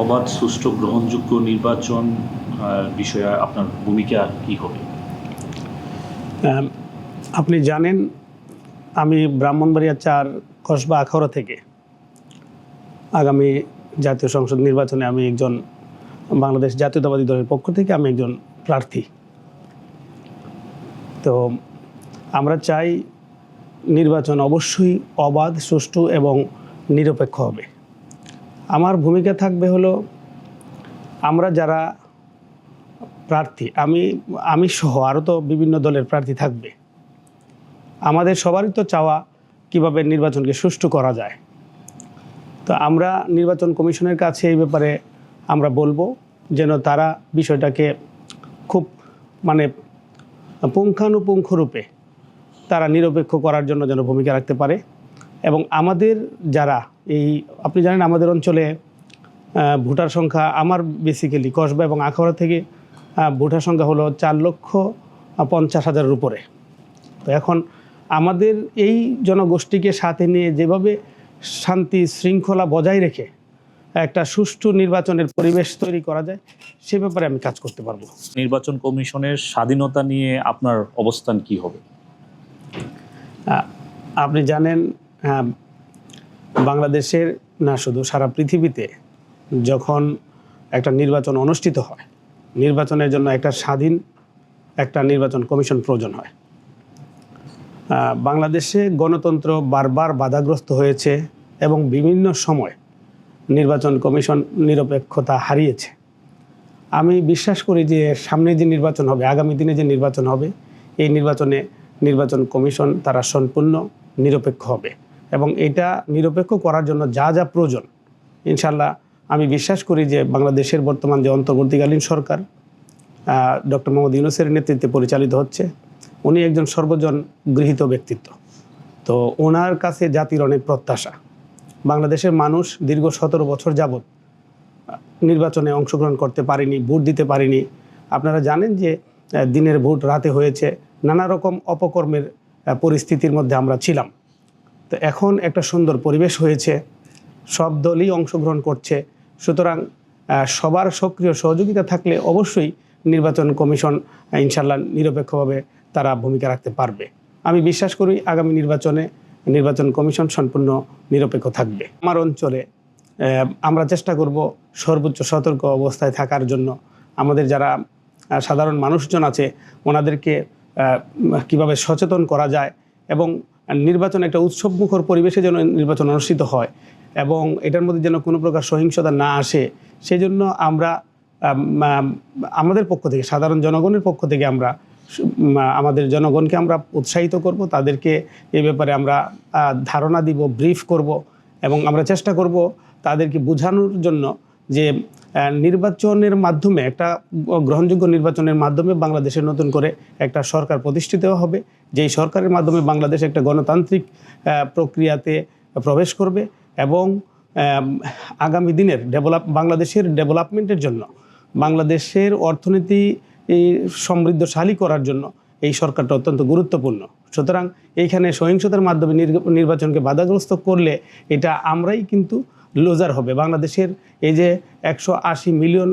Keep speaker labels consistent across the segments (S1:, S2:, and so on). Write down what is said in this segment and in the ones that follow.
S1: অবাধ, সুষ্ঠু, গ্রহণযোগ্য নির্বাচন বিষয়ে আপনার ভূমিকা কী হবে?
S2: আপনি জানেন, আমি ব্রাহ্মণবাড়িয়া ৪ কসবা আখাউড়া থেকে আগামী জাতীয় সংসদ নির্বাচনে আমি একজন বাংলাদেশ জাতীয়তাবাদী দলের পক্ষ থেকে আমি একজন প্রার্থী। তো আমরা চাই নির্বাচন অবশ্যই অবাধ, সুষ্ঠু এবং নিরপেক্ষ হবে। আমার ভূমিকা থাকবে হলো, আমরা যারা প্রার্থী, আমি সহ আরও তো বিভিন্ন দলের প্রার্থী থাকবে, আমাদের সবারই তো চাওয়া কিভাবে নির্বাচনকে সুষ্ঠু করা যায়। তো আমরা নির্বাচন কমিশনের কাছে এই ব্যাপারে আমরা বলবো যেন তারা বিষয়টাকে খুব পুঙ্খানুপুঙ্খ রূপে তারা নিরপেক্ষ করার জন্য যেন ভূমিকা রাখতে পারে। এবং আমাদের যারা আপনি জানেন আমাদের অঞ্চলে ভোটার সংখ্যা, আমার বেসিক্যালি কসবা এবং আখাউড়া থেকে ভোটার সংখ্যা হলো 4,50,000-এর উপরে। তো এখন আমাদের এই জনগোষ্ঠীকে সাথে নিয়ে যেভাবে শান্তি শৃঙ্খলা বজায় রেখে একটা সুষ্ঠু নির্বাচনের পরিবেশ তৈরি করা যায়, সে ব্যাপারে আমি কাজ করতে পারবো।
S1: নির্বাচন কমিশনের স্বাধীনতা নিয়ে আপনার অবস্থান কি হবে?
S2: আপনি জানেন, বাংলাদেশের না শুধু সারা পৃথিবীতে যখন একটা নির্বাচন অনুষ্ঠিত হয়, নির্বাচনের জন্য একটা স্বাধীন একটা নির্বাচন কমিশন প্রয়োজন হয়। বাংলাদেশে গণতন্ত্র বারবার বাধাগ্রস্ত হয়েছে এবং বিভিন্ন সময় নির্বাচন কমিশন নিরপেক্ষতা হারিয়েছে। আমি বিশ্বাস করি যে সামনে যে নির্বাচন হবে, আগামী দিনে যে নির্বাচন হবে, এই নির্বাচনে নির্বাচন কমিশন তারা সম্পূর্ণ নিরপেক্ষ হবে এবং এটা নিরপেক্ষ করার জন্য যা যা প্রয়োজন, ইনশাল্লাহ আমি বিশ্বাস করি যে বাংলাদেশের বর্তমান যে অন্তর্বর্তীকালীন সরকার ডক্টর মোহাম্মদ ইউনূসের নেতৃত্বে পরিচালিত হচ্ছে, উনি একজন সর্বজন গৃহীত ব্যক্তিত্ব। তো ওনার কাছে জাতির অনেক প্রত্যাশা। বাংলাদেশের মানুষ দীর্ঘ 17 বছর যাবৎ নির্বাচনে অংশগ্রহণ করতে পারেনি, ভোট দিতে পারেনি। আপনারা জানেন যে দিনের ভোট রাতে হয়েছে, নানা রকম অপকর্মের পরিস্থিতির মধ্যে আমরা ছিলাম। তো এখন একটা সুন্দর পরিবেশ হয়েছে, সব দলই অংশগ্রহণ করছে। সুতরাং সবার সক্রিয় সহযোগিতা থাকলে অবশ্যই নির্বাচন কমিশন ইনশাল্লাহ নিরপেক্ষভাবে তারা ভূমিকা রাখতে পারবে। আমি বিশ্বাস করি আগামী নির্বাচনে নির্বাচন কমিশন সম্পূর্ণ নিরপেক্ষ থাকবে। আমার অঞ্চলে আমরা চেষ্টা করব সর্বোচ্চ সতর্ক অবস্থায় থাকার জন্য। আমাদের যারা সাধারণ মানুষজন আছে ওনাদেরকে কিভাবে সচেতন করা যায় এবং নির্বাচন একটা উৎসবমুখর পরিবেশে যেন নির্বাচন অনুষ্ঠিত হয় এবং এটার মধ্যে যেন কোনো প্রকার সহিংসতা না আসে, সেই জন্য আমরা আমাদের পক্ষ থেকে, সাধারণ জনগণের পক্ষ থেকে আমরা আমাদের জনগণকে আমরা উৎসাহিত করব, তাদেরকে এই ব্যাপারে আমরা ধারণা দিব, ব্রিফ করব এবং আমরা চেষ্টা করব তাদেরকে বোঝানোর জন্য যে নির্বাচনের মাধ্যমে, একটা গ্রহণযোগ্য নির্বাচনের মাধ্যমে বাংলাদেশের নতুন করে একটা সরকার প্রতিষ্ঠিত হবে, যেই সরকারের মাধ্যমে বাংলাদেশ একটা গণতান্ত্রিক প্রক্রিয়াতে প্রবেশ করবে এবং আগামী দিনের বাংলাদেশের ডেভেলপমেন্টের জন্য, বাংলাদেশের অর্থনীতি সমৃদ্ধশালী করার জন্য এই সরকারটা অত্যন্ত গুরুত্বপূর্ণ। সুতরাং এইখানে সহিংসতার মাধ্যমে নির্বাচনকে বাধাগ্রস্ত করলে এটা আমরাই কিন্তু লুজার হবে। বাংলাদেশের এই যে 180 মিলিয়ন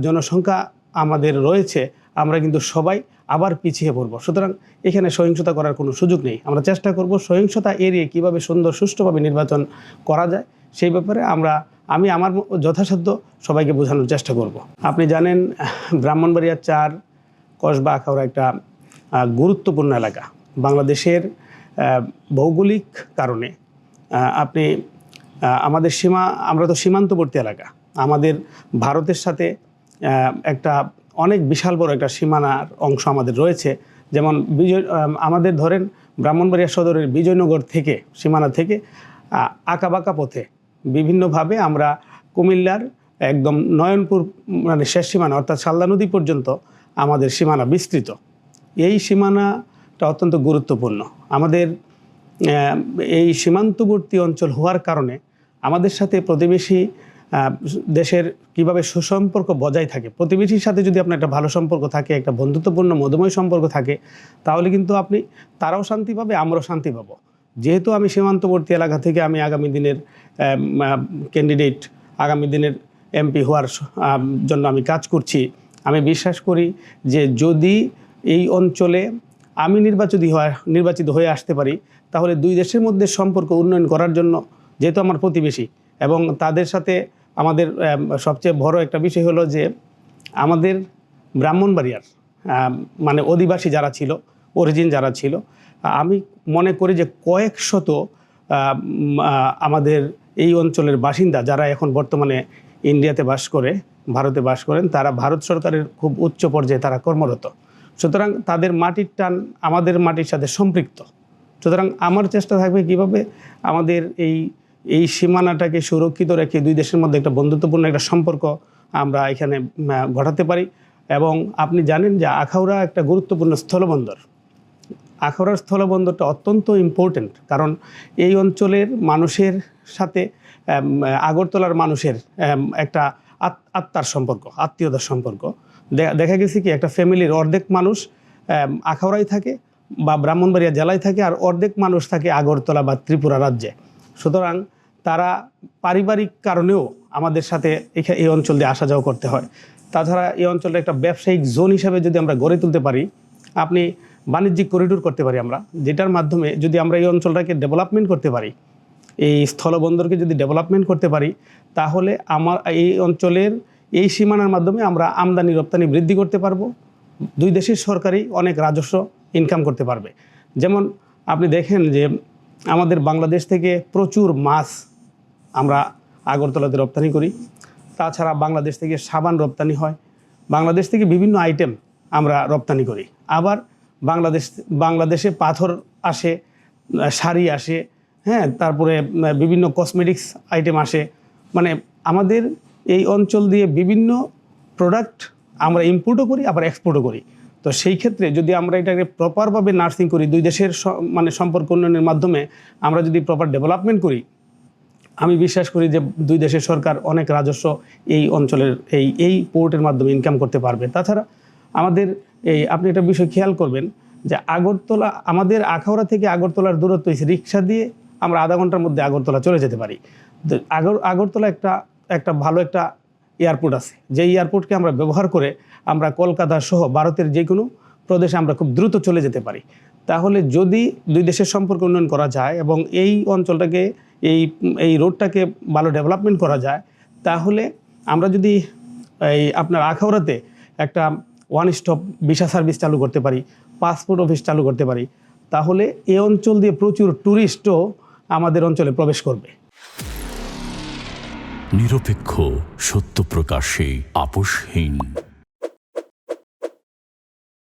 S2: জনসংখ্যা আমাদের রয়েছে, আমরা কিন্তু সবাই আবার পিছিয়ে পড়ব। সুতরাং এখানে সহিংসতা করার কোনো সুযোগ নেই। আমরা চেষ্টা করব সহিংসতা এড়িয়ে কীভাবে সুন্দর সুষ্ঠুভাবে নির্বাচন করা যায়, সেই ব্যাপারে আমি আমার যথাসাধ্য সবাইকে বোঝানোর চেষ্টা করব। আপনি জানেন ব্রাহ্মণবাড়িয়া 4 কসবা আখাউড়া একটা গুরুত্বপূর্ণ এলাকা। বাংলাদেশের ভৌগোলিক কারণে আমাদের আমরা তো সীমান্তবর্তী এলাকা, আমাদের ভারতের সাথে একটা অনেক বিশাল বড় একটা সীমানার অংশ আমাদের রয়েছে। যেমন আমাদের ধরেন ব্রাহ্মণবাড়িয়া সদরের বিজয়নগর থেকে, সীমানা থেকে আঁকাবাঁকা পথে বিভিন্নভাবে আমরা কুমিল্লার একদম নয়নপুর শেষ সীমানা অর্থাৎ সালদা নদী পর্যন্ত আমাদের সীমানা বিস্তৃত। এই সীমানাটা অত্যন্ত গুরুত্বপূর্ণ। আমাদের এই সীমান্তবর্তী অঞ্চল হওয়ার কারণে আমাদের সাথে প্রতিবেশী দেশের কিভাবে সুসম্পর্ক বজায় থাকে, প্রতিবেশীর সাথে যদি আপনার একটা ভালো সম্পর্ক থাকে, একটা বন্ধুত্বপূর্ণ মধুময় সম্পর্ক থাকে, তাহলে কিন্তু তারাও শান্তি পাবে, আমরাও শান্তি পাবো। যেহেতু আমি সীমান্তবর্তী এলাকা থেকে আমি আগামী দিনের ক্যান্ডিডেট, আগামী দিনের এমপি হওয়ার জন্য আমি কাজ করছি। আমি বিশ্বাস করি যে যদি এই অঞ্চলে আমি নির্বাচিত হয়ে আসতে পারি, তাহলে দুই দেশের মধ্যে সম্পর্ক উন্নয়ন করার জন্য, যেহেতু আমার প্রতিবেশী এবং তাদের সাথে আমাদের সবচেয়ে বড় একটা বিষয় হলো যে আমাদের ব্রাহ্মণবাড়িয়ার মানে অধিবাসী যারা ছিল, অরিজিন যারা ছিল, আমি মনে করি যে কয়েক শত আমাদের এই অঞ্চলের বাসিন্দা যারা এখন বর্তমানে ইন্ডিয়াতে বাস করে, ভারতে বাস করেন, তারা ভারত সরকারের খুব উচ্চ পর্যায়ে তারা কর্মরত। সুতরাং তাদের মাটির টান আমাদের মাটির সাথে সম্পৃক্ত। সুতরাং আমার চেষ্টা থাকবে কীভাবে আমাদের এই সীমানাটাকে সুরক্ষিত রেখে দুই দেশের মধ্যে একটা বন্ধুত্বপূর্ণ একটা সম্পর্ক আমরা এখানে ঘটাতে পারি। এবং আপনি জানেন যে আখাউড়া একটা গুরুত্বপূর্ণ স্থলবন্দর। আখাউড়ার স্থলবন্দরটা অত্যন্ত ইম্পর্টেন্ট, কারণ এই অঞ্চলের মানুষের সাথে আগরতলার মানুষের একটা আত্মার সম্পর্ক, আত্মীয়তার সম্পর্ক। দেখা গেছে কি একটা ফ্যামিলির অর্ধেক মানুষ আখাউড়ায় থাকে বা ব্রাহ্মণবাড়িয়া জেলায় থাকে, আর অর্ধেক মানুষ থাকে আগরতলা বা ত্রিপুরা রাজ্যে। সুতরাং তারা পারিবারিক কারণেও আমাদের সাথে এই অঞ্চল দিয়ে আসা যাওয়া করতে হয়। তাছাড়া এই অঞ্চলটা একটা ব্যবসায়িক জোন হিসাবে যদি আমরা গড়ে তুলতে পারি, আপনি বাণিজ্যিক করিডোর করতে পারি আমরা, যেটার মাধ্যমে যদি আমরা এই অঞ্চলটাকে ডেভেলপমেন্ট করতে পারি, এই স্থলবন্দরকে যদি ডেভেলপমেন্ট করতে পারি, তাহলে আমার এই অঞ্চলের এই সীমানার মাধ্যমে আমরা আমদানি রপ্তানি বৃদ্ধি করতে পারবো। দুই দেশের সরকারই অনেক রাজস্ব ইনকাম করতে পারবে। যেমন আপনি দেখেন যে আমাদের বাংলাদেশ থেকে প্রচুর মাছ আমরা আগরতলাতে রপ্তানি করি। তাছাড়া বাংলাদেশ থেকে সাবান রপ্তানি হয়, বাংলাদেশ থেকে বিভিন্ন আইটেম আমরা রপ্তানি করি। আবার বাংলাদেশে পাথর আসে, শাড়ি আসে, হ্যাঁ, তারপরে বিভিন্ন কসমেটিক্স আইটেম আসে। মানে আমাদের এই অঞ্চল দিয়ে বিভিন্ন প্রোডাক্ট আমরা ইম্পোর্টও করি, আবার এক্সপোর্টও করি। তো সেই ক্ষেত্রে যদি আমরা এটাকে প্রপারভাবে নার্সিং করি, দুই দেশের মানে সম্পর্ক উন্নয়নের মাধ্যমে আমরা যদি প্রপার ডেভেলপমেন্ট করি, আমি বিশ্বাস করি যে দুই দেশের সরকার অনেক রাজস্ব এই অঞ্চলের এই পোর্টের মাধ্যমে ইনকাম করতে পারবে। তাছাড়া আমাদের আপনি একটা বিষয় খেয়াল করবেন যে আগরতলা, আমাদের আখাউড়া থেকে আগরতলার দূরত্ব হয়েছে রিক্সা দিয়ে আমরা আধা ঘন্টার মধ্যে আগরতলা চলে যেতে পারি। তো আগরতলা একটা ভালো একটা এয়ারপোর্ট আছে, যে এয়ারপোর্টকে আমরা ব্যবহার করে আমরা কলকাতা সহ ভারতের যে কোনো প্রদেশে আমরা খুব দ্রুত চলে যেতে পারি। তাহলে যদি দুই দেশের সম্পর্ক উন্নয়ন করা যায় এবং এই অঞ্চলটাকে এই রোডটাকে ভালো ডেভেলপমেন্ট করা যায়, তাহলে আমরা যদি আপনার আখাউড়াতে একটা ওয়ান স্টপ ভিসা সার্ভিস চালু করতে পারি, পাসপোর্ট অফিস চালু করতে পারি, তাহলে এই অঞ্চল দিয়ে প্রচুর ট্যুরিস্টও আমাদের অঞ্চলে প্রবেশ করবে।
S3: নিরপেক্ষ, সত্য প্রকাশে আপোষহীন।